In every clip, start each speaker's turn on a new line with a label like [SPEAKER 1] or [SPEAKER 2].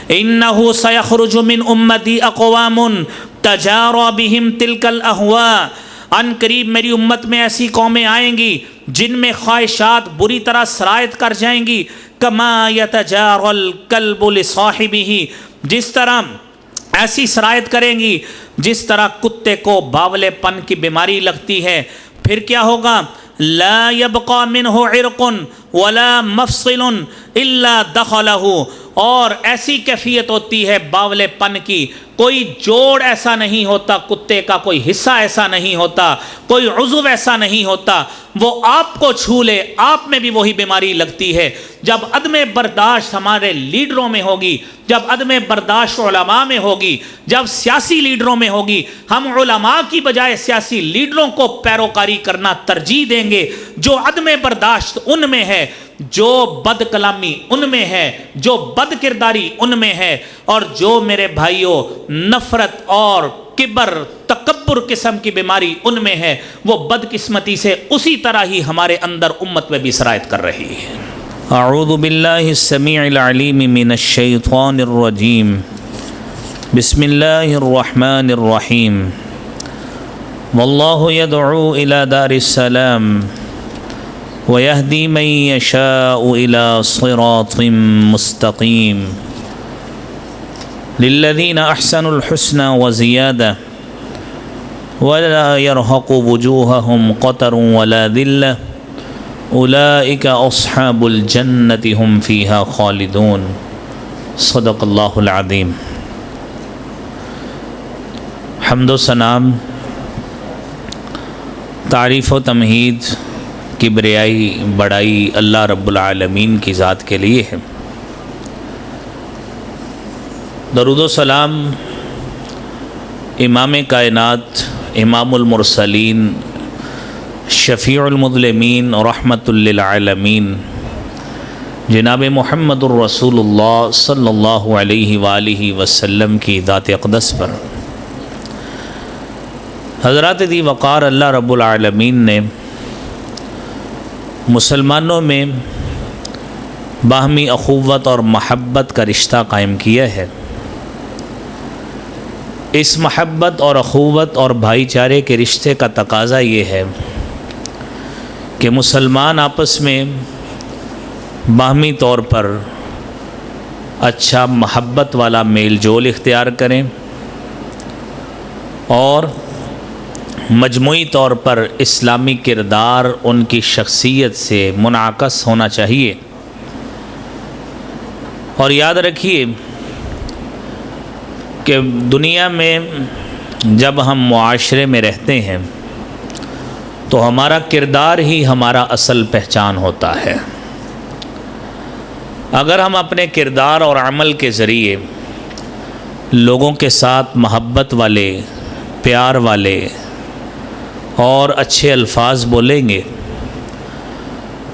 [SPEAKER 1] انہ سیخرج من امتی اقوام تجاری بہم تلک الاہواء، ان قریب میری امت میں ایسی قومیں آئیں گی جن میں خواہشات بری طرح سرایت کر جائیں گی، کما یتجاری الکلب لصاحبہ، جس طرح ایسی سرایت کریں گی جس طرح کتے کو باولے پن کی بیماری لگتی ہے۔ پھر کیا ہوگا؟ لا يبقى منه عرق ولا مفصل الا دخله، اور ایسی کیفیت ہوتی ہے باولے پن کی، کوئی جوڑ ایسا نہیں ہوتا کتے کا، کوئی حصہ ایسا نہیں ہوتا، کوئی عضو ایسا نہیں ہوتا، وہ آپ کو چھو لے آپ میں بھی وہی بیماری لگتی ہے۔ جب عدم برداشت ہمارے لیڈروں میں ہوگی، جب عدم برداشت علماء میں ہوگی، جب سیاسی لیڈروں میں ہوگی، ہم علماء کی بجائے سیاسی لیڈروں کو پیروکاری کرنا ترجیح دیں گے۔ جو عدم برداشت ان میں ہے، جو بد کلامی ان میں ہے، جو بد کرداری ان میں ہے، اور جو میرے بھائیوں نفرت اور کبر تکبر قسم کی بیماری ان میں ہے، وہ بدقسمتی سے اسی طرح ہی ہمارے اندر امت میں بھی سرایت کر رہی ہے۔ اعوذ باللہ السمیع العلیم من الشیطان الرجیم، بسم اللہ الرحمن الرحیم، واللہ یدعو الی دار السلام وَيَهْدِي مَن يَشَاءُ إِلَى صِرَاطٍ مُسْتَقِيمٍ لِلَّذِينَ أَحْسَنُوا الْحُسْنَى وَزِيَادَةٌ وَلَا يَرْهَقُ وُجُوهَهُمْ قَتَرٌ وَلَا ذِلَّةٌ أُولَئِكَ أَصْحَابُ الْجَنَّةِ هُمْ فِيهَا خَالِدُونَ۔ صدق اللہ العظیم۔ حمد و ثنا، تعریف و تمہید، کبریائی بڑائی اللہ رب العالمین کی ذات کے لیے ہے۔ درود و سلام امام کائنات، امام المرسلین، شفیع المظلمین، رحمت للعالمین، جناب محمد الرسول اللہ صلی اللہ علیہ وآلہ وسلم کی ذات اقدس پر۔ حضرات دی وقار اللہ رب العالمین نے مسلمانوں میں باہمی اخوت اور محبت کا رشتہ قائم کیا ہے۔ اس محبت اور اخوت اور بھائی چارے کے رشتے کا تقاضا یہ ہے کہ مسلمان آپس میں باہمی طور پر اچھا محبت والا میل جول اختیار کریں، اور مجموعی طور پر اسلامی کردار ان کی شخصیت سے منعکس ہونا چاہیے۔ اور یاد رکھیے کہ دنیا میں جب ہم معاشرے میں رہتے ہیں تو ہمارا کردار ہی ہمارا اصل پہچان ہوتا ہے۔ اگر ہم اپنے کردار اور عمل کے ذریعے لوگوں کے ساتھ محبت والے، پیار والے اور اچھے الفاظ بولیں گے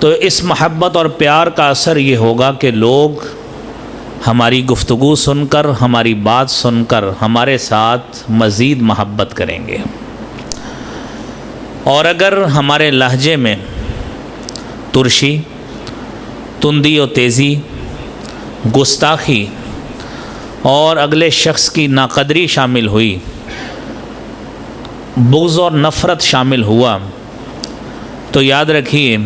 [SPEAKER 1] تو اس محبت اور پیار کا اثر یہ ہوگا کہ لوگ ہماری گفتگو سن کر، ہماری بات سن کر ہمارے ساتھ مزید محبت کریں گے۔ اور اگر ہمارے لہجے میں ترشی، تندی و تیزی، گستاخی اور اگلے شخص کی ناقدری شامل ہوئی، بغض اور نفرت شامل ہوا، تو یاد رکھیے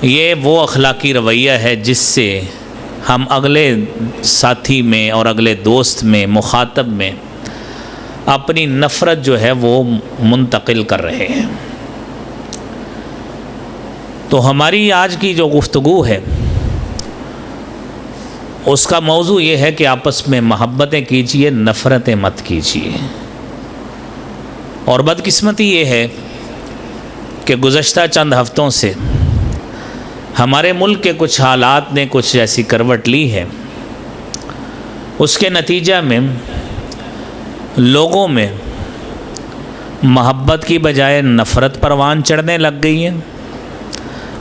[SPEAKER 1] یہ وہ اخلاقی رویہ ہے جس سے ہم اگلے ساتھی میں اور اگلے دوست میں، مخاطب میں اپنی نفرت جو ہے وہ منتقل کر رہے ہیں۔ تو ہماری آج کی جو گفتگو ہے اس کا موضوع یہ ہے کہ آپس میں محبتیں کیجیے، نفرتیں مت کیجیے۔ اور بدقسمتی یہ ہے کہ گزشتہ چند ہفتوں سے ہمارے ملک کے کچھ حالات نے کچھ ایسی کروٹ لی ہے، اس کے نتیجہ میں لوگوں میں محبت کی بجائے نفرت پروان چڑھنے لگ گئی ہے،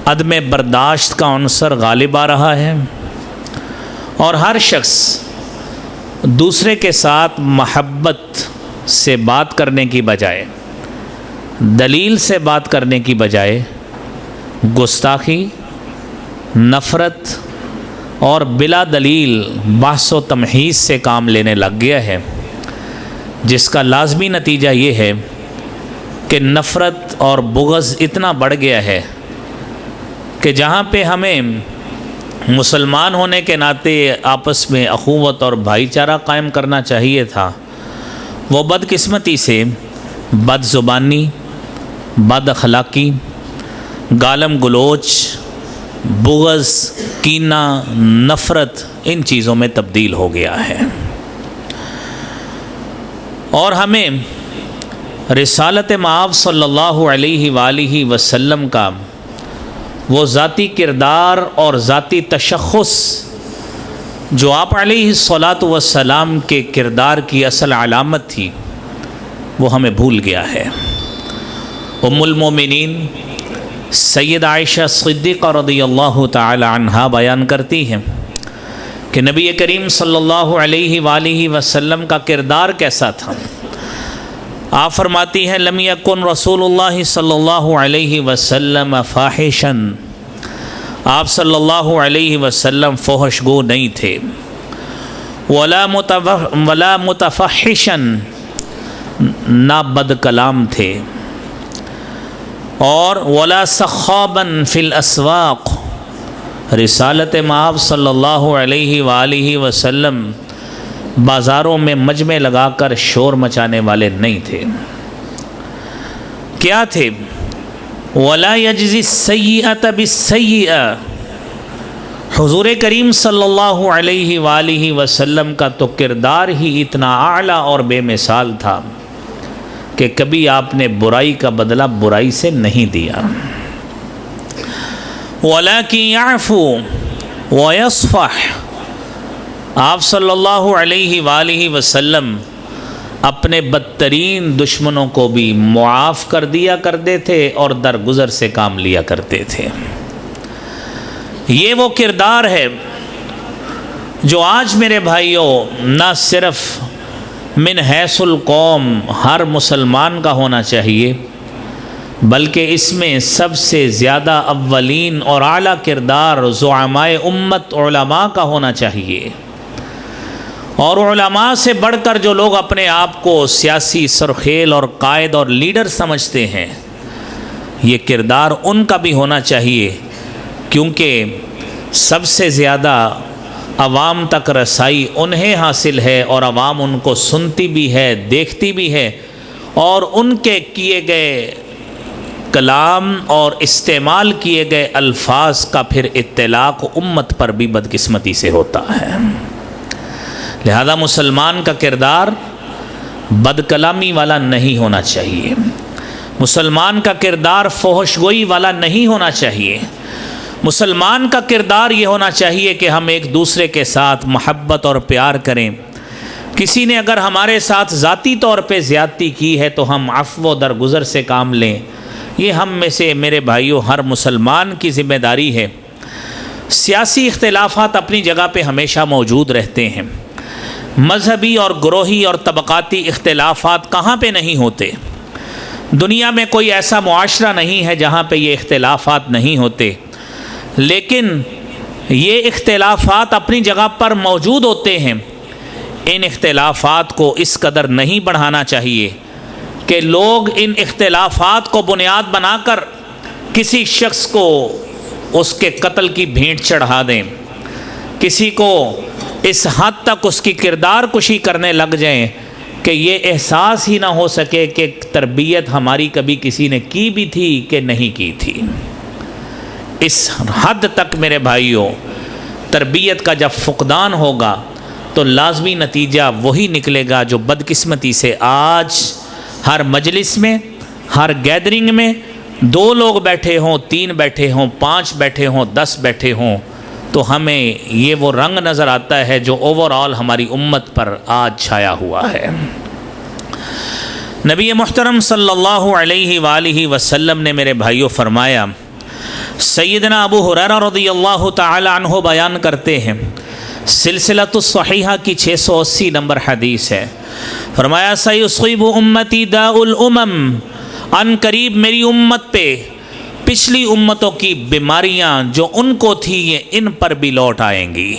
[SPEAKER 1] عدم برداشت کا عنصر غالب آ رہا ہے، اور ہر شخص دوسرے کے ساتھ محبت سے بات کرنے کی بجائے، دلیل سے بات کرنے کی بجائے گستاخی، نفرت اور بلا دلیل بحث و تمحیص سے کام لینے لگ گیا ہے، جس کا لازمی نتیجہ یہ ہے کہ نفرت اور بغض اتنا بڑھ گیا ہے کہ جہاں پہ ہمیں مسلمان ہونے کے ناطے آپس میں اخوت اور بھائی چارہ قائم کرنا چاہیے تھا، وہ بدقسمتی سے بد زبانی، بد اخلاقی، گالم گلوچ، بغض، کینہ، نفرت ان چیزوں میں تبدیل ہو گیا ہے۔ اور ہمیں رسالت مآب صلی اللہ علیہ وآلہ وسلم کا وہ ذاتی کردار اور ذاتی تشخص جو آپ علیہ الصلاۃ والسلام کے کردار کی اصل علامت تھی، وہ ہمیں بھول گیا ہے۔ ام المومنین سید عائشہ صدیقہ رضی اللہ تعالی عنہا بیان کرتی ہیں کہ نبی کریم صلی اللہ علیہ وآلہ وسلم کا کردار کیسا تھا۔ آپ فرماتی ہیں لم یکن رسول اللہ صلی اللہ علیہ وسلم فاحشا، آپ صلی اللہ علیہ وسلم فحش گو نہیں تھے، ولا متفحشا، نہ بد کلام تھے، اور ولا سخابا فی الاسواق، رسالت مآب صلی اللہ علیہ وآلہ وسلم بازاروں میں مجمع لگا کر شور مچانے والے نہیں تھے۔ کیا تھے؟ ولا یجزی السیئۃ بالسیئۃ، حضور کریم صلی اللہ علیہ وآلہ وسلم کا تو کردار ہی اتنا اعلیٰ اور بے مثال تھا کہ کبھی آپ نے برائی کا بدلہ برائی سے نہیں دیا۔ وَلَكِنْ يَعْفُو وَيَصْفَحْ، آپ صلی اللہ علیہ وآلہ وسلم اپنے بدترین دشمنوں کو بھی معاف کر دیا کرتے تھے اور درگزر سے کام لیا کرتے تھے۔ یہ وہ کردار ہے جو آج میرے بھائیوں نہ صرف من حیث القوم ہر مسلمان کا ہونا چاہیے، بلکہ اس میں سب سے زیادہ اولین اور اعلیٰ کردار زعمائے امت علماء کا ہونا چاہیے۔ اور علماء سے بڑھ کر جو لوگ اپنے آپ کو سیاسی سرخیل اور قائد اور لیڈر سمجھتے ہیں، یہ کردار ان کا بھی ہونا چاہیے، کیونکہ سب سے زیادہ عوام تک رسائی انہیں حاصل ہے اور عوام ان کو سنتی بھی ہے، دیکھتی بھی ہے، اور ان کے کیے گئے کلام اور استعمال کیے گئے الفاظ کا پھر اطلاق امت پر بھی بدقسمتی سے ہوتا ہے۔ لہذا مسلمان کا کردار بد کلامی والا نہیں ہونا چاہیے، مسلمان کا کردار فحش گوئی والا نہیں ہونا چاہیے، مسلمان کا کردار یہ ہونا چاہیے کہ ہم ایک دوسرے کے ساتھ محبت اور پیار کریں۔ کسی نے اگر ہمارے ساتھ ذاتی طور پہ زیادتی کی ہے تو ہم عفو و درگزر سے کام لیں۔ یہ ہم میں سے میرے بھائیوں ہر مسلمان کی ذمہ داری ہے۔ سیاسی اختلافات اپنی جگہ پہ ہمیشہ موجود رہتے ہیں، مذہبی اور گروہی اور طبقاتی اختلافات کہاں پہ نہیں ہوتے؟ دنیا میں کوئی ایسا معاشرہ نہیں ہے جہاں پہ یہ اختلافات نہیں ہوتے، لیکن یہ اختلافات اپنی جگہ پر موجود ہوتے ہیں۔ ان اختلافات کو اس قدر نہیں بڑھانا چاہیے کہ لوگ ان اختلافات کو بنیاد بنا کر کسی شخص کو اس کے قتل کی بھینٹ چڑھا دیں، کسی کو اس حد تک اس کی کردار کشی کرنے لگ جائیں کہ یہ احساس ہی نہ ہو سکے کہ تربیت ہماری کبھی کسی نے کی بھی تھی کہ نہیں کی تھی۔ اس حد تک میرے بھائیوں تربیت کا جب فقدان ہوگا تو لازمی نتیجہ وہی نکلے گا جو بدقسمتی سے آج ہر مجلس میں، ہر گیدرنگ میں 2 لوگ بیٹھے ہوں، 3 بیٹھے ہوں، 5 بیٹھے ہوں، 10 بیٹھے ہوں، تو ہمیں یہ وہ رنگ نظر آتا ہے جو اوور آل ہماری امت پر آج چھایا ہوا ہے۔ نبی محترم صلی اللہ علیہ وآلہ وسلم نے میرے بھائیوں فرمایا، سیدنا ابو ہریرہ رضی اللہ تعالی عنہ بیان کرتے ہیں، سلسلۃ الصحیحہ کی 680 نمبر حدیث ہے، فرمایا سیصیب امتی داء الامم، ان قریب میری امت پہ پچھلی امتوں کی بیماریاں جو ان کو تھی یہ ان پر بھی لوٹ آئیں گی،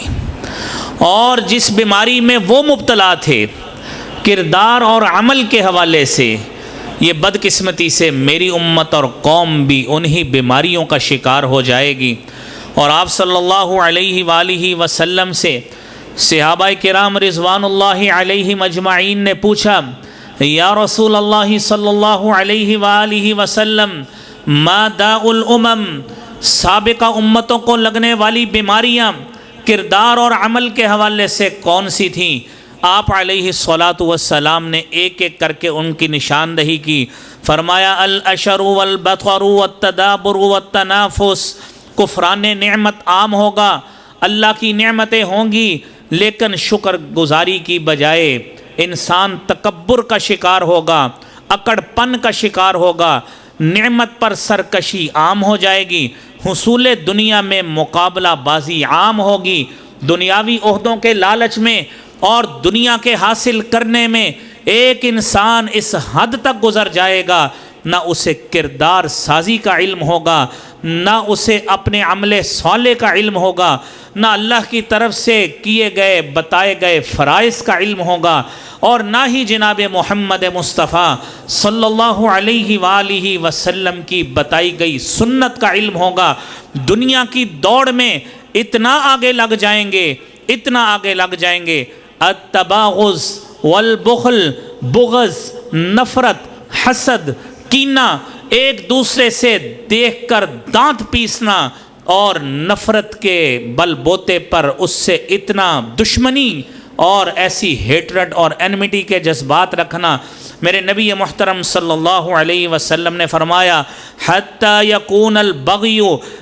[SPEAKER 1] اور جس بیماری میں وہ مبتلا تھے کردار اور عمل کے حوالے سے، یہ بدقسمتی سے میری امت اور قوم بھی انہی بیماریوں کا شکار ہو جائے گی۔ اور آپ صلی اللہ علیہ وآلہ وسلم سے صحابہ کرام رضوان اللہ علیہم اجمعین نے پوچھا، یا رسول اللہ صلی اللہ علیہ وآلہ وسلم ما داء الامم، سابقہ امتوں کو لگنے والی بیماریاں کردار اور عمل کے حوالے سے کون سی تھیں؟ آپ علیہ الصلاۃ والسلام نے ایک ایک کر کے ان کی نشاندہی کی۔ فرمایا الاشر والبطر والتدابر والتنافس، کفران نعمت عام ہوگا، اللہ کی نعمتیں ہوں گی لیکن شکر گزاری کی بجائے انسان تکبر کا شکار ہوگا، اکڑ پن کا شکار ہوگا، نعمت پر سرکشی عام ہو جائے گی، حصول دنیا میں مقابلہ بازی عام ہوگی، دنیاوی عہدوں کے لالچ میں اور دنیا کے حاصل کرنے میں ایک انسان اس حد تک گزر جائے گا، نہ اسے کردار سازی کا علم ہوگا، نہ اسے اپنے عمل صالح کا علم ہوگا، نہ اللہ کی طرف سے کیے گئے بتائے گئے فرائض کا علم ہوگا، اور نہ ہی جناب محمد مصطفیٰ صلی اللہ علیہ وآلہ وسلم کی بتائی گئی سنت کا علم ہوگا۔ دنیا کی دوڑ میں اتنا آگے لگ جائیں گے، اتنا آگے لگ جائیں گے، التباغض والبخل، بغض، نفرت، حسد، کینہ، ایک دوسرے سے دیکھ کر دانت پیسنا اور نفرت کے بل بوتے پر اس سے اتنا دشمنی اور ایسی ہیٹرڈ اور اینمٹی کے جذبات رکھنا۔ میرے نبی محترم صلی اللہ علیہ وسلم نے فرمایا حتی یکون البغی،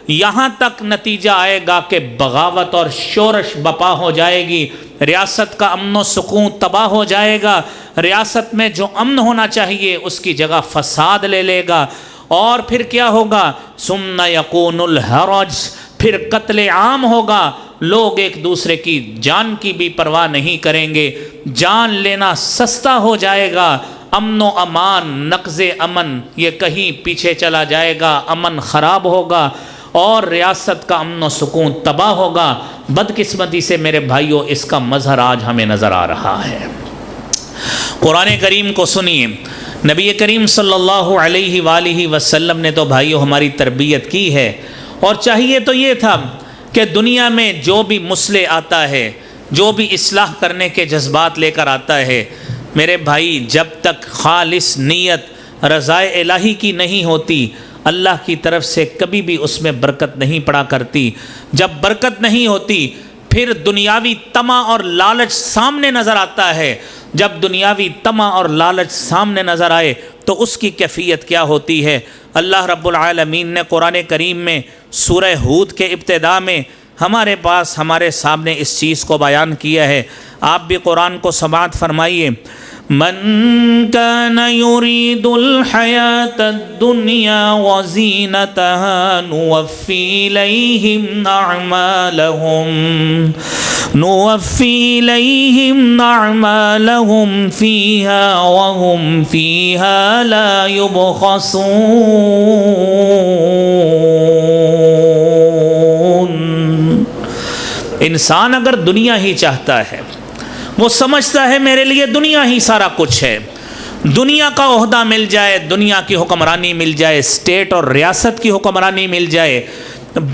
[SPEAKER 1] یہاں تک نتیجہ آئے گا کہ بغاوت اور شورش بپا ہو جائے گی، ریاست کا امن و سکون تباہ ہو جائے گا، ریاست میں جو امن ہونا چاہیے اس کی جگہ فساد لے لے گا، اور پھر کیا ہوگا؟ ثم یکون الحرج، پھر قتل عام ہوگا، لوگ ایک دوسرے کی جان کی بھی پرواہ نہیں کریں گے، جان لینا سستا ہو جائے گا، امن و امان، نقض امن یہ کہیں پیچھے چلا جائے گا، امن خراب ہوگا اور ریاست کا امن و سکون تباہ ہوگا۔ بدقسمتی سے میرے بھائیوں اس کا مظہر آج ہمیں نظر آ رہا ہے۔ قرآن کریم کو سنیے، نبی کریم صلی اللہ علیہ وآلہ وسلم نے تو بھائیوں ہماری تربیت کی ہے، اور چاہیے تو یہ تھا کہ دنیا میں جو بھی مصلح آتا ہے، جو بھی اصلاح کرنے کے جذبات لے کر آتا ہے، میرے بھائی جب تک خالص نیت رضائے الہی کی نہیں ہوتی، اللہ کی طرف سے کبھی بھی اس میں برکت نہیں پڑا کرتی۔ جب برکت نہیں ہوتی پھر دنیاوی طمع اور لالچ سامنے نظر آتا ہے، جب دنیاوی طمع اور لالچ سامنے نظر آئے تو اس کی کیفیت کیا ہوتی ہے؟ اللہ رب العالمین نے قرآن کریم میں سورہ ہود کے ابتدا میں ہمارے پاس ہمارے سامنے اس چیز کو بیان کیا ہے۔ آپ بھی قرآن کو سماعت فرمائیے۔ من كان يريد الحياة الدنيا وزينتها نوفي إليهم أعمالهم فيها وهم فيها لا يبخسون۔ انسان اگر دنیا ہی چاہتا ہے، وہ سمجھتا ہے میرے لیے دنیا ہی سارا کچھ ہے، دنیا کا عہدہ مل جائے، دنیا کی حکمرانی مل جائے، اسٹیٹ اور ریاست کی حکمرانی مل جائے،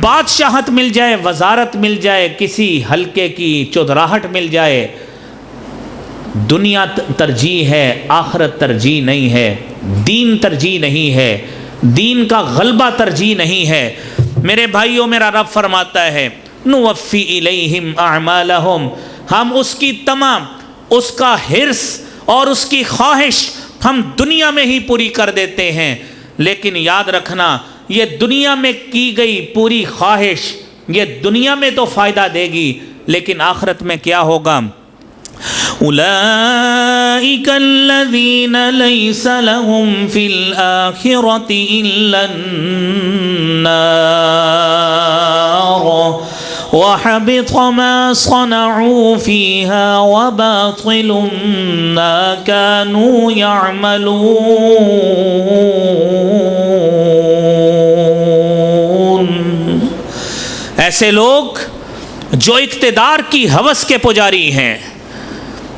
[SPEAKER 1] بادشاہت مل جائے، وزارت مل جائے، کسی حلقے کی چودراہٹ مل جائے، دنیا ترجیح ہے، آخرت ترجیح نہیں ہے، دین ترجیح نہیں ہے، دین کا غلبہ ترجیح نہیں ہے۔ میرے بھائیوں میرا رب فرماتا ہے نوفی الیہم اعمالہم، ہم اس کی تمام، اس کا حرص اور اس کی خواہش ہم دنیا میں ہی پوری کر دیتے ہیں، لیکن یاد رکھنا یہ دنیا میں کی گئی پوری خواہش یہ دنیا میں تو فائدہ دے گی، لیکن آخرت میں کیا ہوگا؟ اولئک الذین لیس لهم فی الآخرة الا النار وحبط ما صنعوا فيها وباطل ما كانوا يعملون۔ ایسے لوگ جو اقتدار کی ہوس کے پجاری ہیں،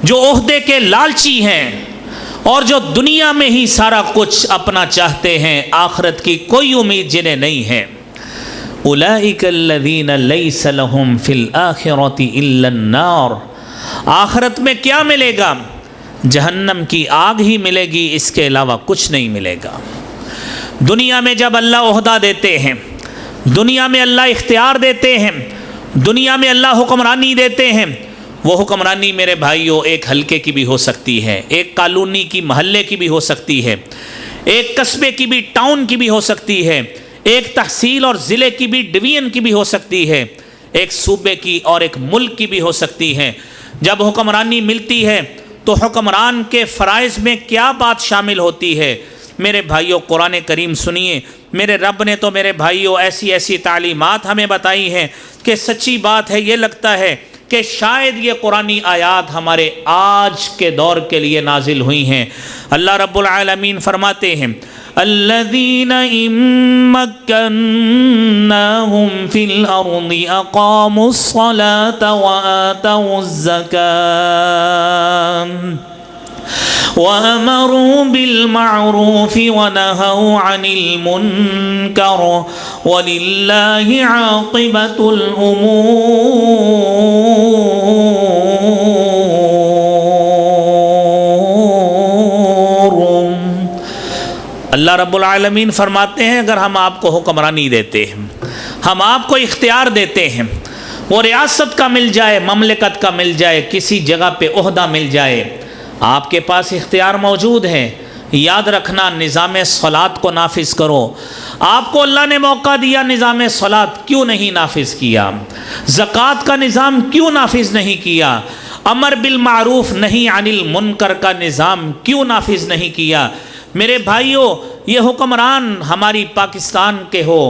[SPEAKER 1] جو عہدے کے لالچی ہیں، اور جو دنیا میں ہی سارا کچھ اپنا چاہتے ہیں، آخرت کی کوئی امید جنہیں نہیں ہے۔ اولئک الذین لیس لہم فی الآخرۃ الا النار، آخرت میں کیا ملے گا؟ جہنم کی آگ ہی ملے گی، اس کے علاوہ کچھ نہیں ملے گا۔ دنیا میں جب اللہ عہدہ دیتے ہیں، دنیا میں اللہ اختیار دیتے ہیں، دنیا میں اللہ حکمرانی دیتے ہیں، وہ حکمرانی میرے بھائیوں ایک حلقے کی بھی ہو سکتی ہے، ایک کالونی کی، محلے کی بھی ہو سکتی ہے، ایک قصبے کی بھی، ٹاؤن کی بھی ہو سکتی ہے، ایک تحصیل اور ضلع کی بھی، ڈویژن کی بھی ہو سکتی ہے، ایک صوبے کی اور ایک ملک کی بھی ہو سکتی ہے۔ جب حکمرانی ملتی ہے تو حکمران کے فرائض میں کیا بات شامل ہوتی ہے؟ میرے بھائیوں قرآن کریم سنیے، میرے رب نے تو میرے بھائیوں ایسی ایسی تعلیمات ہمیں بتائی ہیں کہ سچی بات ہے، یہ لگتا ہے کہ شاید یہ قرآنی آیات ہمارے آج کے دور کے لیے نازل ہوئی ہیں۔ اللہ رب العالمین فرماتے ہیں الذین ان مکناہم فی الارض اقاموا الصلاة وآتوا الزکاة وَأَمَرُوا بِالْمَعْرُوفِ وَنَهَوْا عَنِ الْمُنْكَرِ وَلِلَّهِ عَاقِبَةُ الْأُمُورِ۔ اللہ رب العالمین فرماتے ہیں اگر ہم آپ کو حکمرانی دیتے ہیں، ہم آپ کو اختیار دیتے ہیں، وہ ریاست کا مل جائے، مملکت کا مل جائے، کسی جگہ پہ عہدہ مل جائے، آپ کے پاس اختیار موجود ہے، یاد رکھنا نظام صلاۃ کو نافذ کرو۔ آپ کو اللہ نے موقع دیا، نظام صلاۃ کیوں نہیں نافذ کیا؟ زکوٰۃ کا نظام کیوں نافذ نہیں کیا؟ امر بالمعروف نہی عن المنکر کا نظام کیوں نافذ نہیں کیا؟ میرے بھائیوں، یہ حکمران ہماری پاکستان کے ہو،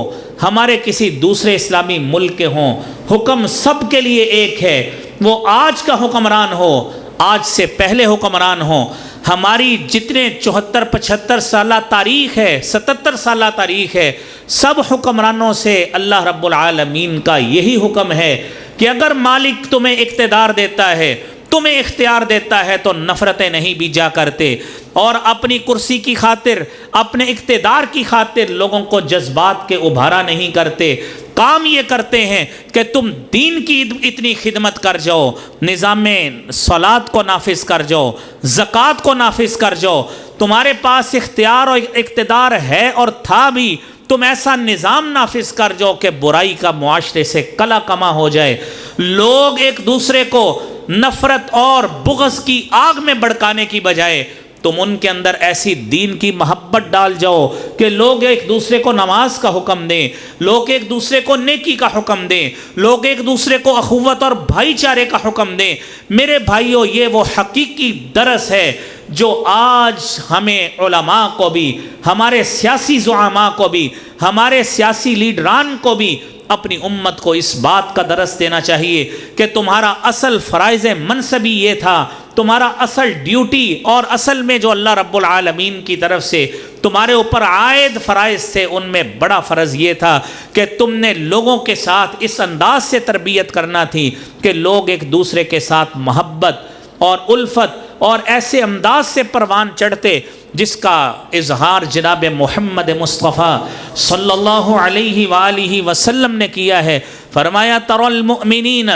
[SPEAKER 1] ہمارے کسی دوسرے اسلامی ملک کے ہوں، حکم سب کے لیے ایک ہے۔ وہ آج کا حکمران ہو، آج سے پہلے حکمران ہوں، ہماری جتنے 74-75 سالہ تاریخ ہے، 77 سالہ تاریخ ہے، سب حکمرانوں سے اللہ رب العالمین کا یہی حکم ہے کہ اگر مالک تمہیں اقتدار دیتا ہے، تمہیں اختیار دیتا ہے تو نفرتیں نہیں بیجا کرتے، اور اپنی کرسی کی خاطر، اپنے اقتدار کی خاطر لوگوں کو جذبات کے ابھارا نہیں کرتے۔ کام یہ کرتے ہیں کہ تم دین کی اتنی خدمت کر جاؤ، نظام صلاۃ کو نافذ کر جاؤ، زکوٰۃ کو نافذ کر جاؤ، تمہارے پاس اختیار اور اقتدار ہے اور تھا بھی، تم ایسا نظام نافذ کر جاؤ کہ برائی کا معاشرے سے کلا کما ہو جائے، لوگ ایک دوسرے کو نفرت اور بغض کی آگ میں بھڑکانے کی بجائے تم ان کے اندر ایسی دین کی محبت ڈال جاؤ کہ لوگ ایک دوسرے کو نماز کا حکم دیں، لوگ ایک دوسرے کو نیکی کا حکم دیں، لوگ ایک دوسرے کو اخوت اور بھائی چارے کا حکم دیں۔ میرے بھائیوں، یہ وہ حقیقی درس ہے جو آج ہمیں علماء کو بھی، ہمارے سیاسی زعماء کو بھی، ہمارے سیاسی لیڈران کو بھی اپنی امت کو اس بات کا درس دینا چاہیے کہ تمہارا اصل فرائض منصبی یہ تھا، تمہارا اصل ڈیوٹی اور اصل میں جو اللہ رب العالمین کی طرف سے تمہارے اوپر عائد فرائض تھے، ان میں بڑا فرض یہ تھا کہ تم نے لوگوں کے ساتھ اس انداز سے تربیت کرنا تھی کہ لوگ ایک دوسرے کے ساتھ محبت اور الفت اور ایسے انداز سے پروان چڑھتے جس کا اظہار جناب محمد مصطفیٰ صلی اللہ علیہ وآلہ وسلم نے کیا ہے۔ فرمایا تری المؤمنین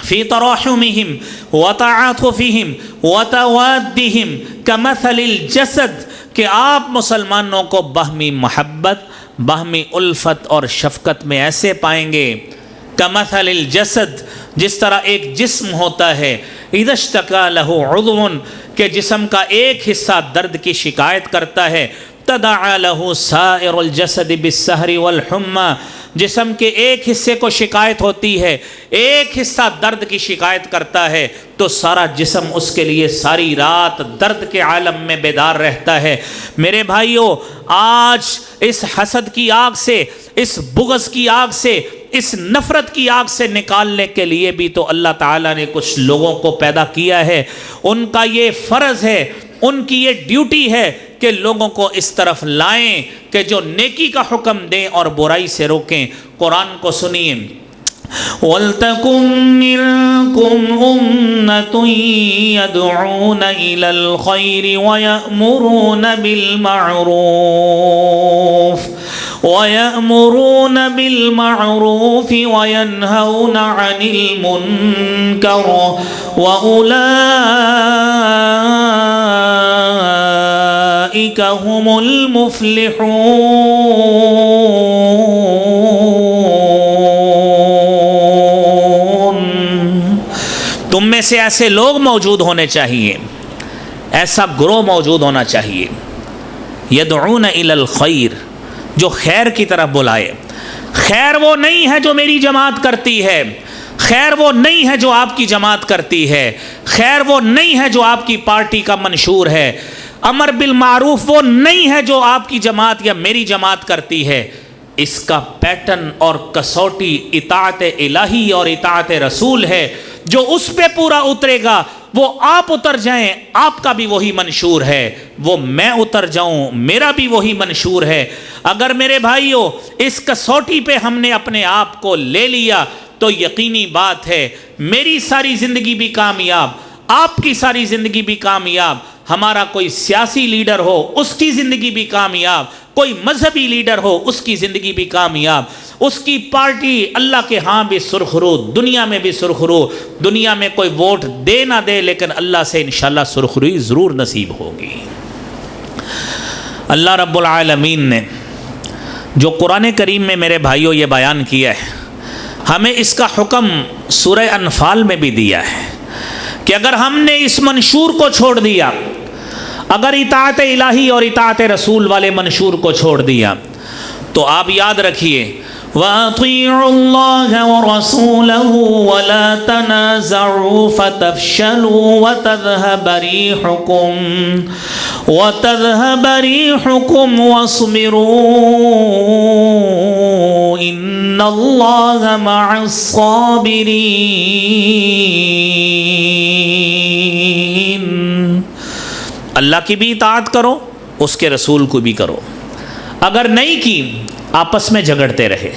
[SPEAKER 1] فی تراحمہم وتعاطفہم وتوادہم کمثل الجسد، کہ آپ مسلمانوں کو باہمی محبت، باہمی الفت اور شفقت میں ایسے پائیں گے کمثل الجسد، جس طرح ایک جسم ہوتا ہے، اذا اشتکا لہ عضو، کہ جسم کا ایک حصہ درد کی شکایت کرتا ہے، تداعی لہ سائر الجسد بالسہر والحمى، جسم کے ایک حصے کو شکایت ہوتی ہے، ایک حصہ درد کی شکایت کرتا ہے تو سارا جسم اس کے لیے ساری رات درد کے عالم میں بیدار رہتا ہے۔ میرے بھائیوں، آج اس حسد کی آگ سے، اس بغض کی آگ سے، اس نفرت کی آگ سے نکالنے کے لیے بھی تو اللہ تعالیٰ نے کچھ لوگوں کو پیدا کیا ہے، ان کا یہ فرض ہے، ان کی یہ ڈیوٹی ہے کہ لوگوں کو اس طرف لائیں کہ جو نیکی کا حکم دیں اور برائی سے روکیں۔ قرآن کو سنیے، وَلْتَكُن مِّنكُمْ أُمَّةٌ يَدْعُونَ إِلَى الْخَيْرِ وَيَأْمُرُونَ بِالْمَعْرُوفِ وَيَنْهَوْنَ عَنِ الْمُنكَرِ وَأُولَئِكَ هُمُ الْمُفْلِحُونَ۔ تم میں سے ایسے لوگ موجود ہونے چاہیے، ایسا گروہ موجود ہونا چاہیے، یدعون الی الخیر، جو خیر کی طرف بلائے۔ خیر وہ نہیں ہے جو میری جماعت کرتی ہے، خیر وہ نہیں ہے جو آپ کی جماعت کرتی ہے، خیر وہ نہیں ہے جو آپ کی پارٹی کا منشور ہے، امر بالمعروف وہ نہیں ہے جو آپ کی جماعت یا میری جماعت کرتی ہے۔ اس کا پیٹرن اور کسوٹی اطاعت الہی اور اطاعت رسول ہے۔ جو اس پہ پورا اترے گا وہ آپ اتر جائیں، آپ کا بھی وہی منشور ہے، وہ میں اتر جاؤں، میرا بھی وہی منشور ہے۔ اگر میرے بھائیوں اس کسوٹی پہ ہم نے اپنے آپ کو لے لیا تو یقینی بات ہے میری ساری زندگی بھی کامیاب، آپ کی ساری زندگی بھی کامیاب، ہمارا کوئی سیاسی لیڈر ہو اس کی زندگی بھی کامیاب، کوئی مذہبی لیڈر ہو اس کی زندگی بھی کامیاب، اس کی پارٹی اللہ کے ہاں بھی سرخرو، دنیا میں بھی سرخرو، دنیا میں کوئی ووٹ دے نہ دے لیکن اللہ سے انشاءاللہ سرخروئی ضرور نصیب ہوگی۔ اللہ رب العالمین نے جو قرآن کریم میں میرے بھائیوں یہ بیان کیا ہے، ہمیں اس کا حکم سورہ انفال میں بھی دیا ہے کہ اگر ہم نے اس منشور کو چھوڑ دیا، اگر اطاعت الہی اور اطاعت رسول والے منشور کو چھوڑ دیا تو آپ یاد رکھیے وَأَطِيعُوا اللَّهَ وَرَسُولَهُ وَلَا تَنَازَعُوا فَتَفْشَلُوا وَتَذْهَبَ رِيحُكُمْ وَاصْبِرُوا إِنَّ اللَّهَ مَعَ الصَّابِرِينَ۔ اللہ کی بھی اطاعت کرو، اس کے رسول کو بھی کرو۔ اگر نہیں کی آپس میں جھگڑتے رہے،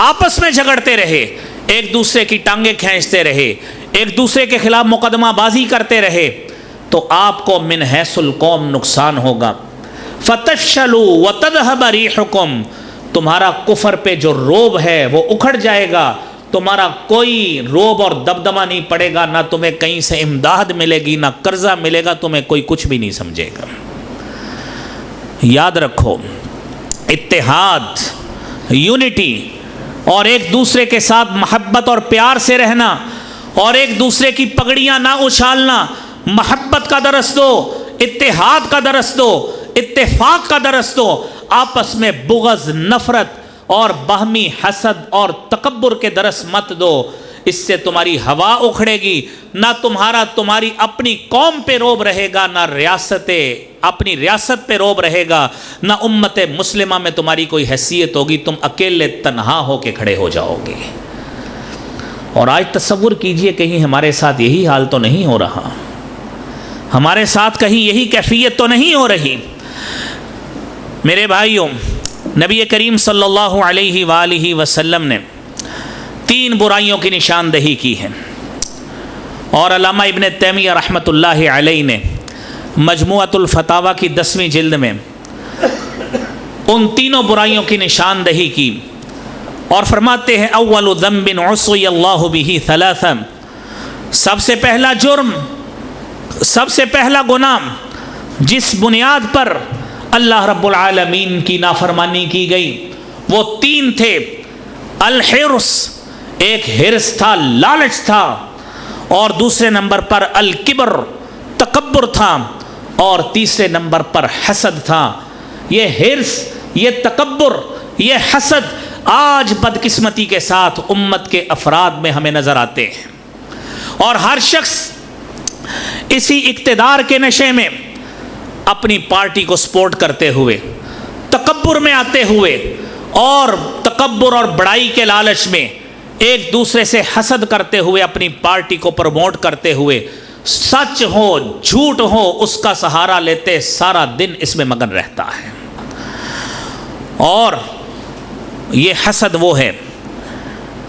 [SPEAKER 1] آپس میں جھگڑتے رہے، ایک دوسرے کی ٹانگیں کھینچتے رہے، ایک دوسرے کے خلاف مقدمہ بازی کرتے رہے تو آپ کو من حیث القوم نقصان ہوگا۔ فَتَفْشَلُوا وَتَذْهَبَ رِيحُكُمْ، تمہارا کفر پہ جو روب ہے وہ اکھڑ جائے گا، تمہارا کوئی روب اور دبدبہ نہیں پڑے گا، نہ تمہیں کہیں سے امداد ملے گی، نہ قرضہ ملے گا، تمہیں کوئی کچھ بھی نہیں سمجھے گا۔ یاد رکھو اتحاد، یونٹی اور ایک دوسرے کے ساتھ محبت اور پیار سے رہنا اور ایک دوسرے کی پگڑیاں نہ اچھالنا، محبت کا درس دو، اتحاد کا درس دو، اتفاق کا درس دو، آپس میں بغض، نفرت اور باہمی حسد اور تکبر کے درس مت دو۔ اس سے تمہاری ہوا اکھڑے گی، نہ تمہاری اپنی قوم پہ روب رہے گا، نہ اپنی ریاست پہ روب رہے گا، نہ امت مسلمہ میں تمہاری کوئی حیثیت ہوگی، تم اکیلے تنہا ہو کے کھڑے ہو جاؤ گے۔ اور آج تصور کیجئے کہیں ہمارے ساتھ یہی حال تو نہیں ہو رہا، ہمارے ساتھ کہیں یہی کیفیت تو نہیں ہو رہی۔ میرے بھائیوں، نبی کریم صلی اللہ علیہ وآلہ وسلم نے 3 برائیوں کی نشاندہی کی ہے، اور علامہ ابن تیمیہ رحمۃ اللہ علیہ نے مجموعۃ الفتاویٰ کی 10ویں جلد میں ان 3 برائیوں کی نشاندہی کی اور فرماتے ہیں اول ذنب عصی اللہ بہ 3، سب سے پہلا جرم، سب سے پہلا گناہ جس بنیاد پر اللہ رب العالمین کی نافرمانی کی گئی وہ 3 تھے۔ الحرص، ایک حرص تھا، لالچ تھا، اور دوسرے نمبر پر الکبر، تکبر تھا، اور تیسرے نمبر پر حسد تھا۔ یہ حرص، یہ تکبر، یہ حسد آج بدقسمتی کے ساتھ امت کے افراد میں ہمیں نظر آتے ہیں، اور ہر شخص اسی اقتدار کے نشے میں اپنی پارٹی کو سپورٹ کرتے ہوئے، تکبر میں آتے ہوئے اور تکبر اور بڑائی کے لالچ میں ایک دوسرے سے حسد کرتے ہوئے اپنی پارٹی کو پروموٹ کرتے ہوئے، سچ ہو جھوٹ ہو اس کا سہارا لیتے سارا دن اس میں مگن رہتا ہے۔ اور یہ حسد وہ ہے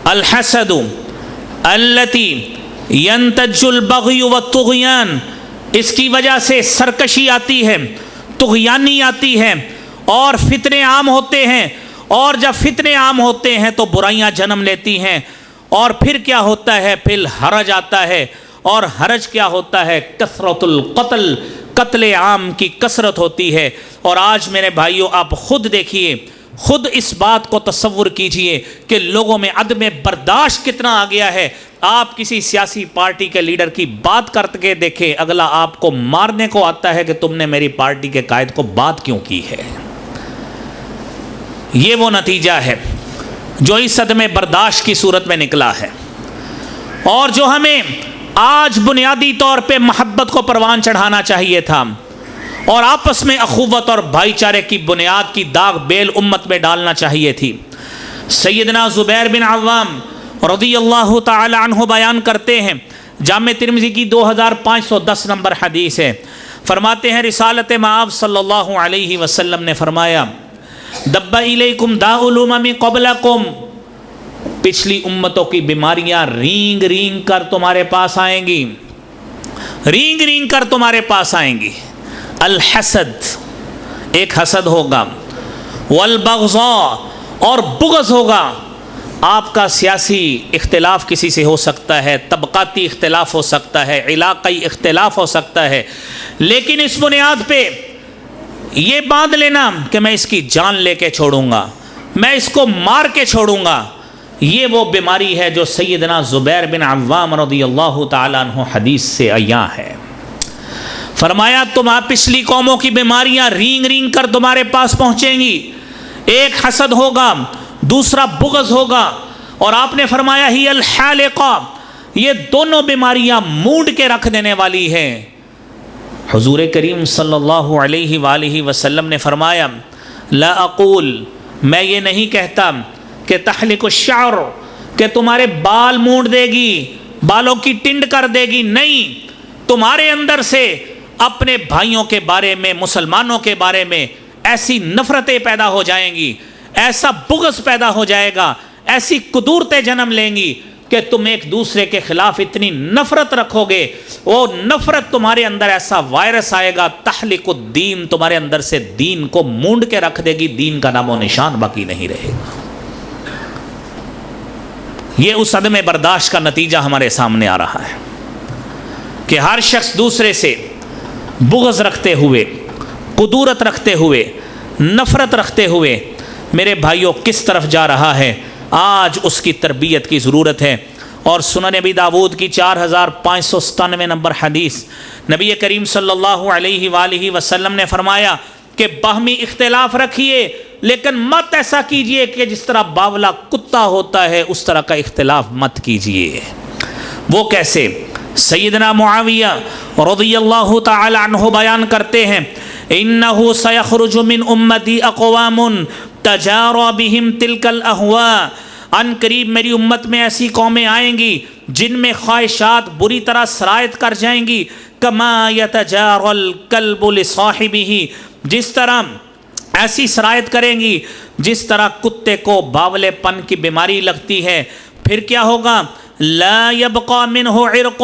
[SPEAKER 1] الحسد التی ینتج البغی والطغیان، اس کی وجہ سے سرکشی آتی ہے، طغیانی آتی ہے، اور فتنے عام ہوتے ہیں، اور جب فتنے عام ہوتے ہیں تو برائیاں جنم لیتی ہیں، اور پھر کیا ہوتا ہے؟ پھر حرج آتا ہے، اور حرج کیا ہوتا ہے؟ کثرت القتل، قتل عام کی کثرت ہوتی ہے۔ اور آج میرے بھائیوں آپ خود دیکھیے، خود اس بات کو تصور کیجئے کہ لوگوں میں عدم برداشت کتنا آ گیا ہے۔ آپ کسی سیاسی پارٹی کے لیڈر کی بات کر کے دیکھیں، اگلا آپ کو مارنے کو آتا ہے کہ تم نے میری پارٹی کے قائد کو بات کیوں کی ہے۔ یہ وہ نتیجہ ہے جو اس عدم برداشت کی صورت میں نکلا ہے، اور جو ہمیں آج بنیادی طور پہ محبت کو پروان چڑھانا چاہیے تھا، اور آپس میں اخوت اور بھائی چارے کی بنیاد کی داغ بیل امت میں ڈالنا چاہیے تھی۔ سیدنا زبیر بن عوام رضی اللہ تعالی عنہ بیان کرتے ہیں، جامع ترمذی کی 2510 نمبر حدیث ہے، فرماتے ہیں رسالت مآب صلی اللہ علیہ وسلم نے فرمایا، دب الیکم داء الامم قبلکم، پچھلی امتوں کی بیماریاں رینگ رینگ کر تمہارے پاس آئیں گی، رینگ رینگ کر تمہارے پاس آئیں گی۔ الحسد، ایک حسد ہوگا، والبغضاء، اور بغض ہوگا۔ آپ کا سیاسی اختلاف کسی سے ہو سکتا ہے، طبقاتی اختلاف ہو سکتا ہے، علاقائی اختلاف ہو سکتا ہے، لیکن اس بنیاد پہ یہ باندھ لینا کہ میں اس کی جان لے کے چھوڑوں گا، میں اس کو مار کے چھوڑوں گا، یہ وہ بیماری ہے جو سیدنا زبیر بن عوام رضی اللہ تعالیٰ عنہ حدیث سے عیاں ہے۔ فرمایا پچھلی قوموں کی بیماریاں رینگ رینگ کر تمہارے پاس پہنچیں گی، ایک حسد ہوگا، دوسرا بغض ہوگا، اور آپ نے فرمایا ہی الحالقہ، یہ دونوں بیماریاں مونڈ کے رکھ دینے والی ہیں۔ حضور کریم صلی اللہ علیہ وآلہ وسلم نے فرمایا، لا اقول، میں یہ نہیں کہتا کہ تحلق الشعر، کہ تمہارے بال مونڈ دے گی، بالوں کی ٹنڈ کر دے گی، نہیں، تمہارے اندر سے اپنے بھائیوں کے بارے میں، مسلمانوں کے بارے میں ایسی نفرتیں پیدا ہو جائیں گی، ایسا بغض پیدا ہو جائے گا، ایسی قدورتیں جنم لیں گی کہ تم ایک دوسرے کے خلاف اتنی نفرت رکھو گے، وہ نفرت تمہارے اندر ایسا وائرس آئے گا، تحلق الدین، تمہارے اندر سے دین کو مونڈ کے رکھ دے گی، دین کا نام و نشان باقی نہیں رہے گا۔ یہ اس عدم برداشت کا نتیجہ ہمارے سامنے آ رہا ہے کہ ہر شخص دوسرے سے بغض رکھتے ہوئے، قدورت رکھتے ہوئے، نفرت رکھتے ہوئے میرے بھائیوں کس طرف جا رہا ہے۔ آج اس کی تربیت کی ضرورت ہے۔ اور سنن ابی داود کی 4597 نمبر حدیث، نبی کریم صلی اللہ علیہ وآلہ وسلم نے فرمایا کہ باہمی اختلاف رکھیے، لیکن مت ایسا کیجئے کہ جس طرح باولا کتا ہوتا ہے اس طرح کا اختلاف مت کیجئے۔ وہ کیسے؟ سیدنا معاویہ رضی اللہ تعالی عنہ بیان کرتے ہیں، انہ سیخرج من امتی اقوام تجاری بہم تلک الاہواء، ان قریب میری امت میں ایسی قومیں آئیں گی جن میں خواہشات بری طرح سرایت کر جائیں گی، کما یتجاری الکلب لصاحبہ، جس طرح ایسی سرایت کریں گی جس طرح کتے کو باولے پن کی بیماری لگتی ہے۔ پھر کیا ہوگا؟ لا يبقى منه عرق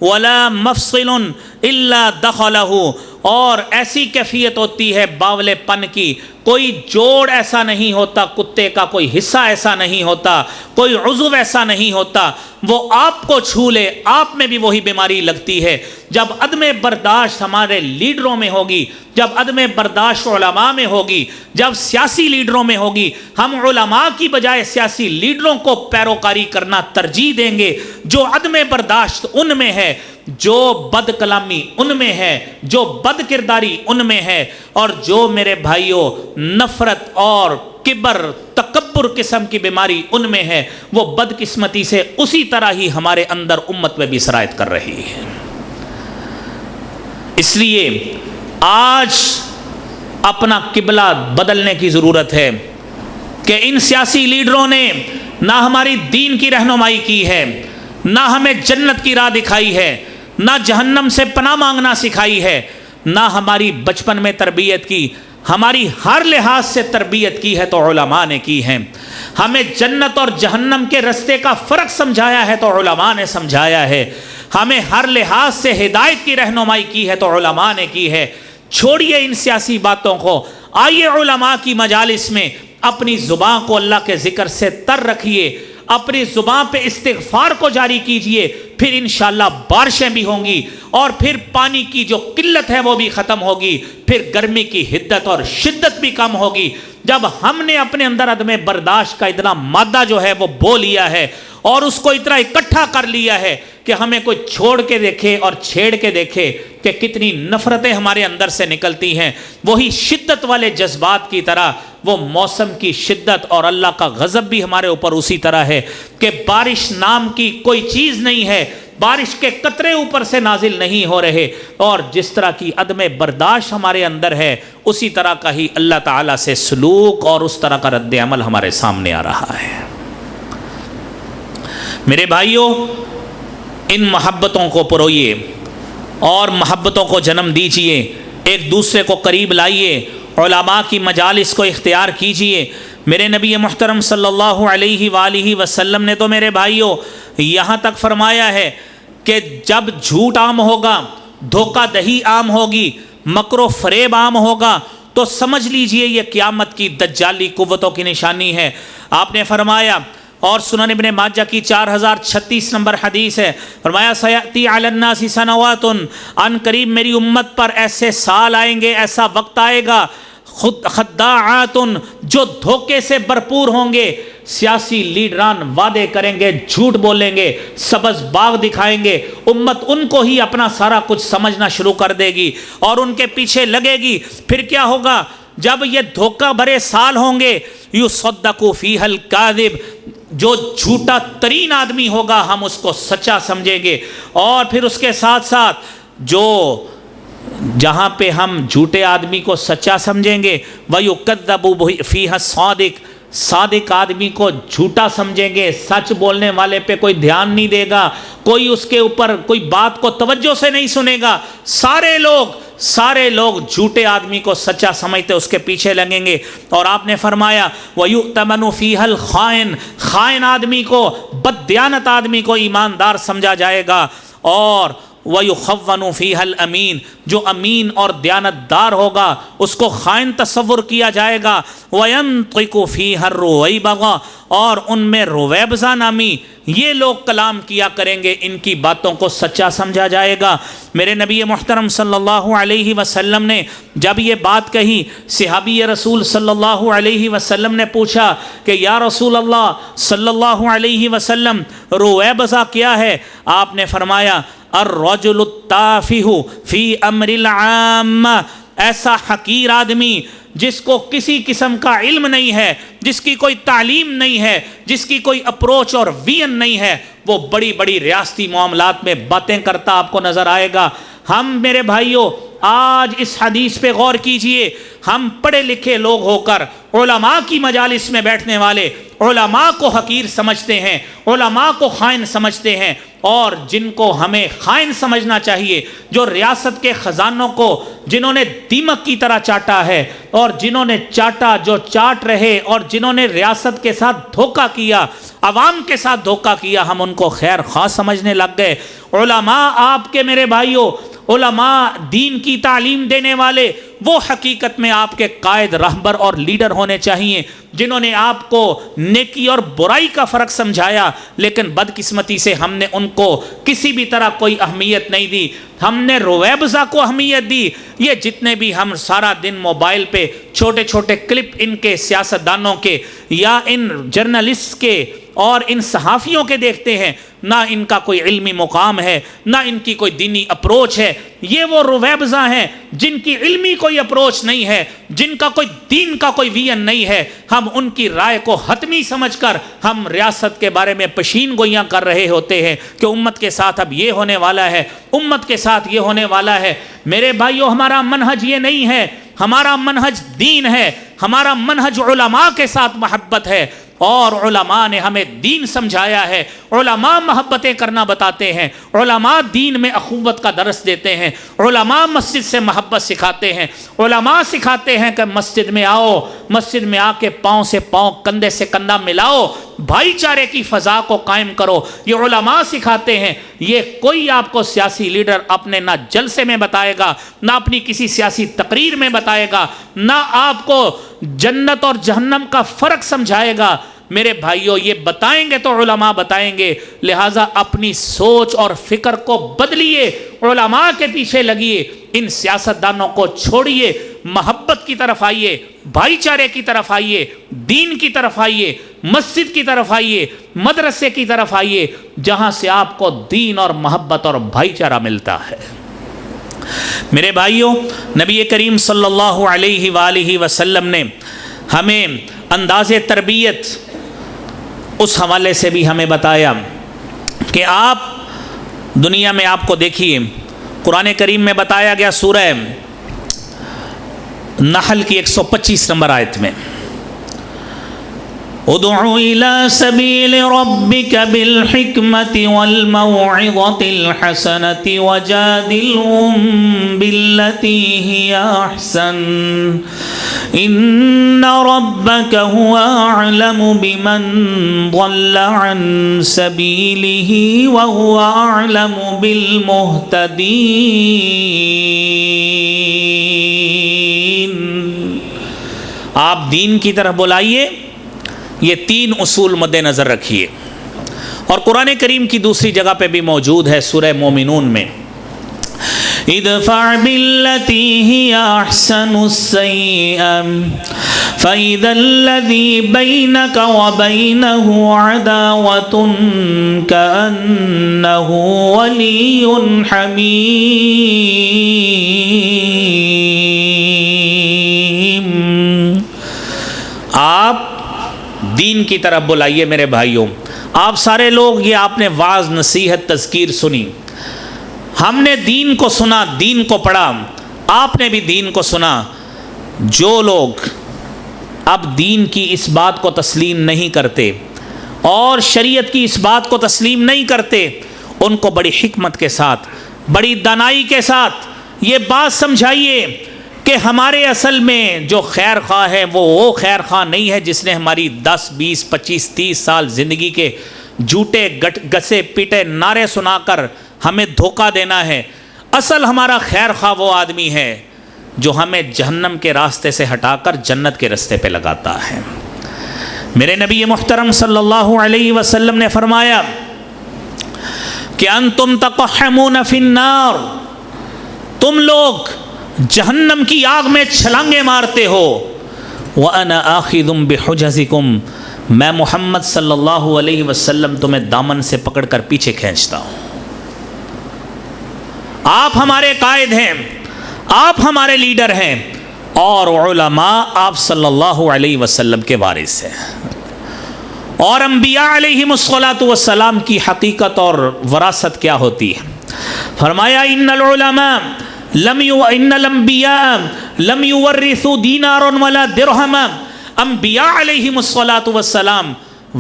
[SPEAKER 1] ولا مفصل الا دخله، اور ایسی کیفیت ہوتی ہے باولے پن کی، کوئی جوڑ ایسا نہیں ہوتا کتے کا، کوئی حصہ ایسا نہیں ہوتا، کوئی عضو ایسا نہیں ہوتا، وہ آپ کو چھو لے آپ میں بھی وہی بیماری لگتی ہے۔ جب عدم برداشت ہمارے لیڈروں میں ہوگی، جب عدم برداشت علماء میں ہوگی، جب سیاسی لیڈروں میں ہوگی، ہم علماء کی بجائے سیاسی لیڈروں کو پیروکاری کرنا ترجیح دیں گے۔ جو عدم برداشت ان میں ہے، جو بد کلامی ان میں ہے، جو بد کرداری ان میں ہے، اور جو میرے بھائیوں نفرت اور کبر تکبر قسم کی بیماری ان میں ہے، وہ بدقسمتی سے اسی طرح ہی ہمارے اندر امت میں بھی سرایت کر رہی ہے۔ اس لیے آج اپنا قبلہ بدلنے کی ضرورت ہے کہ ان سیاسی لیڈروں نے نہ ہماری دین کی رہنمائی کی ہے، نہ ہمیں جنت کی راہ دکھائی ہے، نہ جہنم سے پناہ مانگنا سکھائی ہے، نہ ہماری بچپن میں تربیت کی۔ ہماری ہر لحاظ سے تربیت کی ہے تو علماء نے کی ہے، ہمیں جنت اور جہنم کے رستے کا فرق سمجھایا ہے تو علماء نے سمجھایا ہے، ہمیں ہر لحاظ سے ہدایت کی رہنمائی کی ہے تو علماء نے کی ہے۔ چھوڑیے ان سیاسی باتوں کو، آئیے علماء کی مجالس میں اپنی زبان کو اللہ کے ذکر سے تر رکھیے، اپنی زبان پہ استغفار کو جاری کیجئے، پھر انشاءاللہ بارشیں بھی ہوں گی، اور پھر پانی کی جو قلت ہے وہ بھی ختم ہوگی، پھر گرمی کی حدت اور شدت بھی کم ہوگی۔ جب ہم نے اپنے اندر عدم برداشت کا اتنا مادہ جو ہے وہ بو لیا ہے اور اس کو اتنا اکٹھا کر لیا ہے کہ ہمیں کوئی چھوڑ کے دیکھے اور چھیڑ کے دیکھے کہ کتنی نفرتیں ہمارے اندر سے نکلتی ہیں، وہی شدت والے جذبات کی طرح وہ موسم کی شدت اور اللہ کا غضب بھی ہمارے اوپر اسی طرح ہے کہ بارش نام کی کوئی چیز نہیں ہے، بارش کے قطرے اوپر سے نازل نہیں ہو رہے، اور جس طرح کی عدم برداشت ہمارے اندر ہے اسی طرح کا ہی اللہ تعالیٰ سے سلوک اور اس طرح کا رد عمل ہمارے سامنے آ رہا ہے۔ میرے بھائیوں، ان محبتوں کو پروئیے اور محبتوں کو جنم دیجئے، ایک دوسرے کو قریب لائیے، علماء کی مجالس کو اختیار کیجئے۔ میرے نبی محترم صلی اللہ علیہ وآلہ وسلم نے تو میرے بھائیوں یہاں تک فرمایا ہے کہ جب جھوٹ عام ہوگا، دھوکہ دہی عام ہوگی، مکر و فریب عام ہوگا، تو سمجھ لیجئے یہ قیامت کی دجالی قوتوں کی نشانی ہے۔ آپ نے فرمایا، اور سنن ابن ماجہ کی 4036 نمبر حدیث ہے، فرمایا سیأتی علی الناس سنوات، ان قریب میری امت پر ایسے سال آئیں گے، ایسا وقت آئے گا، خداعات جو دھوکے سے بھرپور ہوں گے۔ سیاسی لیڈران وعدے کریں گے، جھوٹ بولیں گے، سبز باغ دکھائیں گے، امت ان کو ہی اپنا سارا کچھ سمجھنا شروع کر دے گی اور ان کے پیچھے لگے گی۔ پھر کیا ہوگا؟ جب یہ دھوکہ بھرے سال ہوں گے، یصدق فیہ الکاذب، جو جھوٹا ترین آدمی ہوگا ہم اس کو سچا سمجھیں گے، اور پھر اس کے ساتھ ساتھ جو جہاں پہ ہم جھوٹے آدمی کو سچا سمجھیں گے، وَيُكَذَّبُ فِيهَا الصَّادِقُ، صادق آدمی کو جھوٹا سمجھیں گے، سچ بولنے والے پہ کوئی دھیان نہیں دے گا، کوئی اس کے اوپر کوئی بات کو توجہ سے نہیں سنے گا، سارے لوگ جھوٹے آدمی کو سچا سمجھتے اس کے پیچھے لگیں گے۔ اور آپ نے فرمایا وَيُؤْتَمَنُ فِيهَا الْخَائِنُ، خائن آدمی کو، بددیانت آدمی کو ایماندار سمجھا جائے گا، اور وَيُخَوَّنُ فِيهَا الْأَمِينُ، جو امین اور دیانتدار ہوگا اس کو خائن تصور کیا جائے گا۔ وَيَنطِقُ فِيهَا الرُّوَيْبَضَ، اور ان میں رویبضہ نامی یہ لوگ کلام کیا کریں گے، ان کی باتوں کو سچا سمجھا جائے گا۔ میرے نبی محترم صلی اللہ علیہ وسلم نے جب یہ بات کہی، صحابی رسول صلی اللہ علیہ وسلم نے پوچھا کہ یا رسول اللہ صلی اللہ علیہ وسلم، رویبضہ کیا ہے؟ آپ نے فرمایا الرجل التافہ فی امر العامہ، ایسا حقیر آدمی جس کو کسی قسم کا علم نہیں ہے، جس کی کوئی تعلیم نہیں ہے، جس کی کوئی اپروچ اور ویژن نہیں ہے، وہ بڑی بڑی ریاستی معاملات میں باتیں کرتا آپ کو نظر آئے گا۔ ہم میرے بھائیوں آج اس حدیث پہ غور کیجئے، ہم پڑھے لکھے لوگ ہو کر علماء کی مجالس میں بیٹھنے والے علماء کو حقیر سمجھتے ہیں، علماء کو خائن سمجھتے ہیں، اور جن کو ہمیں خائن سمجھنا چاہیے، جو ریاست کے خزانوں کو جنہوں نے دیمک کی طرح چاٹا ہے، اور جنہوں نے چاٹا، جو چاٹ رہے، اور جنہوں نے ریاست کے ساتھ دھوکہ کیا، عوام کے ساتھ دھوکہ کیا، ہم ان کو خیر خواہ سمجھنے لگ گئے۔ علماء آپ کے میرے بھائیوں، علماء دین کی تعلیم دینے والے، وہ حقیقت میں آپ کے قائد، رہبر اور لیڈر ہونے چاہیے، جنہوں نے آپ کو نیکی اور برائی کا فرق سمجھایا، لیکن بدقسمتی سے ہم نے ان کو کسی بھی طرح کوئی اہمیت نہیں دی، ہم نے رویبضہ کو اہمیت دی۔ یہ جتنے بھی ہم سارا دن موبائل پہ چھوٹے چھوٹے کلپ ان کے سیاستدانوں کے یا ان جرنلسٹ کے اور ان صحافیوں کے دیکھتے ہیں، نہ ان کا کوئی علمی مقام ہے، نہ ان کی کوئی دینی اپروچ ہے۔ یہ وہ رویبضہ ہیں جن کی علمی کوئی اپروچ نہیں ہے، جن کا کوئی دین کا کوئی ویژن نہیں ہے۔ ہم ان کی رائے کو حتمی سمجھ کر ہم ریاست کے بارے میں پشین گوئیاں کر رہے ہوتے ہیں کہ امت کے ساتھ اب یہ ہونے والا ہے، امت کے ساتھ یہ ہونے والا ہے۔ میرے بھائیوں، ہمارا منہج یہ نہیں ہے، ہمارا منہج دین ہے، ہمارا منہج علماء کے ساتھ محبت ہے، اور علماء نے ہمیں دین سمجھایا ہے، علماء محبتیں کرنا بتاتے ہیں، علماء دین میں اخوت کا درس دیتے ہیں، علماء مسجد سے محبت سکھاتے ہیں، علماء سکھاتے ہیں کہ مسجد میں آؤ، مسجد میں آ کے پاؤں سے پاؤں، کندھے سے کندھا ملاؤ، بھائی چارے کی فضا کو قائم کرو، یہ علماء سکھاتے ہیں۔ یہ کوئی آپ کو سیاسی لیڈر اپنے نہ جلسے میں بتائے گا، نہ اپنی کسی سیاسی تقریر میں بتائے گا، نہ آپ کو جنت اور جہنم کا فرق سمجھائے گا۔ میرے بھائیوں، یہ بتائیں گے تو علماء بتائیں گے، لہٰذا اپنی سوچ اور فکر کو بدلیے، علماء کے پیچھے لگیے، ان سیاستدانوں کو چھوڑیے، محبت کی طرف آئیے، بھائی چارے کی طرف آئیے، دین کی طرف آئیے، مسجد کی طرف آئیے، مدرسے کی طرف آئیے، جہاں سے آپ کو دین اور محبت اور بھائی چارہ ملتا ہے۔ میرے بھائیوں، نبی کریم صلی اللہ علیہ وآلہ وسلم نے ہمیں انداز تربیت اس حوالے سے بھی ہمیں بتایا کہ آپ دنیا میں آپ کو دیکھیے، قرآن کریم میں بتایا گیا سورہ نحل کی 125 نمبر آیت میں، ادعو الى سبیل ربک بالحکمت والموعظۃ الحسنۃ وجادلہم باللتی ہی احسن ان ربک هو اعلم بمن ضل عن سبیلہ وهو اعلم بالمہتدین۔ آپ دین کی طرف بلائیے، یہ 3 اصول مد نظر رکھیے، اور قرآن کریم کی دوسری جگہ پہ بھی موجود ہے سورہ مومنون میں، ادفع باللتی ہی احسن السیئۃ فاذا الذی بینک وبینہ عداوۃ کأنہ ولی حمیم۔ آپ دین کی طرف بلائیے میرے بھائیوں۔ آپ سارے لوگ، یہ آپ نے واعظ، نصیحت، تذکیر سنی، ہم نے دین کو سنا، دین کو پڑھا، آپ نے بھی دین کو سنا۔ جو لوگ اب دین کی اس بات کو تسلیم نہیں کرتے اور شریعت کی اس بات کو تسلیم نہیں کرتے، ان کو بڑی حکمت کے ساتھ، بڑی دانائی کے ساتھ یہ بات سمجھائیے کہ ہمارے اصل میں جو خیر خواہ ہے وہ خیر خواہ نہیں ہے جس نے ہماری 10 20 25 30 سال زندگی کے جھوٹے گسے پیٹے نعرے سنا کر ہمیں دھوکہ دینا ہے۔ اصل ہمارا خیر خواہ وہ آدمی ہے جو ہمیں جہنم کے راستے سے ہٹا کر جنت کے راستے پہ لگاتا ہے۔ میرے نبی محترم صلی اللہ علیہ وسلم نے فرمایا کہ انتم تقحمون فی النار، تم لوگ جہنم کی آگ میں چھلانگے مارتے ہو، وَأَنَا آخِذٌ بِحُجَزِكُمْ، میں محمد صلی اللہ علیہ وسلم تمہیں دامن سے پکڑ کر پیچھے کھینچتا ہوں۔ آپ ہمارے قائد ہیں، آپ ہمارے لیڈر ہیں، اور علماء آپ صلی اللہ علیہ وسلم کے وارث ہیں۔ اور انبیاء علیہم السلام کی حقیقت اور وراثت کیا ہوتی ہے؟ فرمایا ان العلماء ان الانبیاء لم یورثوا دینارا ولا درہما، انبیاء علیہم السلام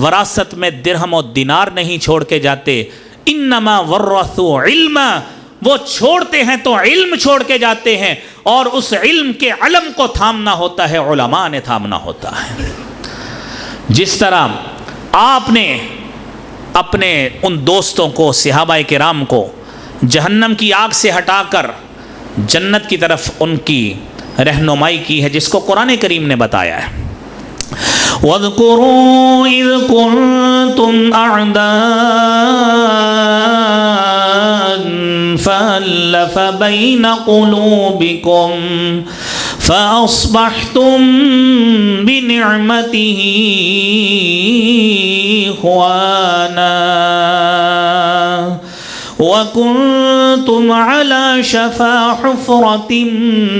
[SPEAKER 1] وراثت میں درہم و دینار نہیں چھوڑ کے جاتے، انما ورثوا علما، وہ چھوڑتے ہیں تو علم چھوڑ کے جاتے ہیں، اور اس علم کے علم کو تھامنا ہوتا ہے، علماء نے تھامنا ہوتا ہے۔ جس طرح آپ نے اپنے ان دوستوں کو، صحابہ کرام کو جہنم کی آگ سے ہٹا کر جنت کی طرف ان کی رہنمائی کی ہے، جس کو قرآن کریم نے بتایا ہے۔ وَاذْكُرُوا إِذْ كُنْتُمْ أَعْدَاءً فَأَلَّفَ بَيْنَ قُلُوبِكُمْ فَأَصْبَحْتُمْ بِنِعْمَتِهِ إِخْوَانًا وَكُنْتُمْ عَلَى شَفَا حُفْرَةٍ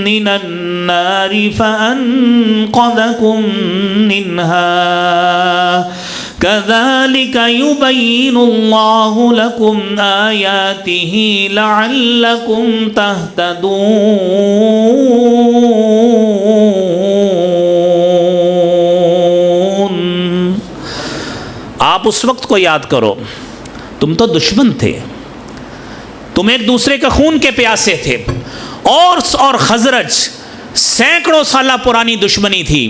[SPEAKER 1] مِّنَ النَّارِ فَأَنْقَذَكُمْ مِنْهَا كَذَلِكَ يُبَيِّنُ اللَّهُ لَكُمْ آيَاتِهِ لَعَلَّكُمْ تَهْتَدُونَ۔ آپ اس وقت کو یاد کرو تم تو دشمن تھے، تم ایک دوسرے کے خون کے پیاسے تھے. اوس اور خزرج سینکڑوں سالہ پرانی دشمنی تھی،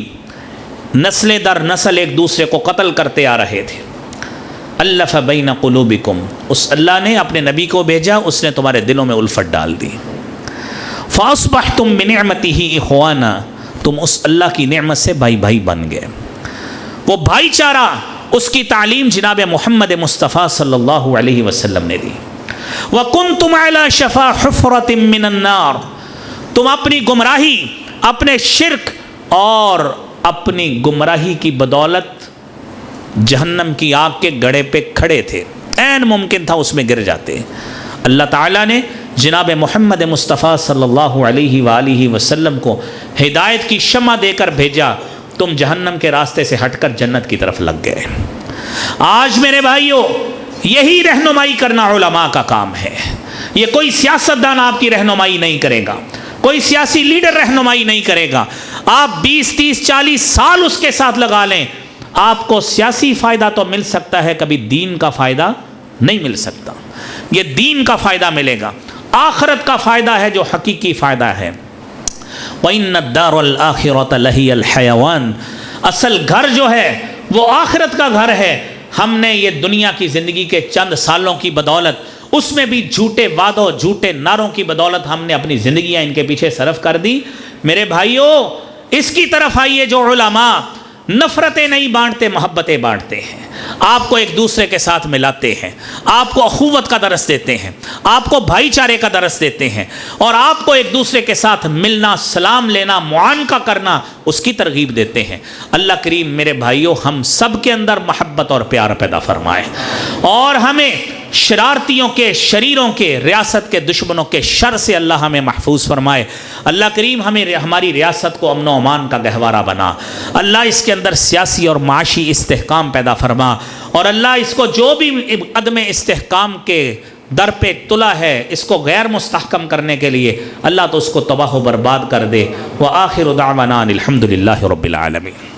[SPEAKER 1] نسل در نسل ایک دوسرے کو قتل کرتے آ رہے تھے. الف بین قلوبکم، اس اللہ نے اپنے نبی کو بھیجا، اس نے تمہارے دلوں میں الفت ڈال دی. فاصبحتم بنعمتہ اخوانا، تم اس اللہ کی نعمت سے بھائی بھائی بن گئے. وہ بھائی چارہ، اس کی تعلیم جناب محمد مصطفیٰ صلی اللہ علیہ وسلم نے دی. وَكُنْتُمْ عَلَى شَفَا حُفْرَةٍ مِّنَ النَّارِ، تم اپنی گمراہی، اپنے شرک اور اپنی گمراہی کی بدولت جہنم کی آگ کے گڑھے پہ کھڑے تھے، عین ممکن تھا اس میں گر جاتے. اللہ تعالیٰ نے جناب محمد مصطفیٰ صلی اللہ علیہ وآلہ وسلم کو ہدایت کی شمع دے کر بھیجا، تم جہنم کے راستے سے ہٹ کر جنت کی طرف لگ گئے. آج میرے بھائیوں، یہی رہنمائی کرنا علماء کا کام ہے. یہ کوئی سیاستدان آپ کی رہنمائی نہیں کرے گا، کوئی سیاسی لیڈر رہنمائی نہیں کرے گا. آپ 20 30 40 سال اس کے ساتھ لگا لیں، آپ کو سیاسی فائدہ تو مل سکتا ہے، کبھی دین کا فائدہ نہیں مل سکتا. یہ دین کا فائدہ ملے گا، آخرت کا فائدہ ہے جو حقیقی فائدہ ہے. وَإِنَّ الدَّارَ الْآخِرَةَ لَهِيَ الْحَيَوَانُ، اصل گھر جو ہے وہ آخرت کا گھر ہے. ہم نے یہ دنیا کی زندگی کے چند سالوں کی بدولت، اس میں بھی جھوٹے وعدوں، جھوٹے نعروں کی بدولت ہم نے اپنی زندگیاں ان کے پیچھے صرف کر دی. میرے بھائیوں، اس کی طرف آئیے جو علماء نفرتیں نہیں بانٹتے، محبتیں بانٹتے ہیں، آپ کو ایک دوسرے کے ساتھ ملاتے ہیں، آپ کو اخوت کا درس دیتے ہیں، آپ کو بھائی چارے کا درس دیتے ہیں، اور آپ کو ایک دوسرے کے ساتھ ملنا، سلام لینا، معانقہ کرنا، اس کی ترغیب دیتے ہیں. اللہ کریم میرے بھائیوں ہم سب کے اندر محبت اور پیار پیدا فرمائے، اور ہمیں شرارتیوں کے، شریروں کے، ریاست کے دشمنوں کے شر سے اللہ ہمیں محفوظ فرمائے. اللہ کریم ہماری ریاست کو امن و امان کا گہوارہ بنا. اللہ اس کے اندر سیاسی اور معاشی استحکام پیدا فرما، اور اللہ اس کو جو بھی عدم استحکام کے در پہ تلا ہے، اس کو غیر مستحکم کرنے کے لیے اللہ تو اس کو تباہ و برباد کر دے. وآخر دعوانا الحمد للہ رب العالمین.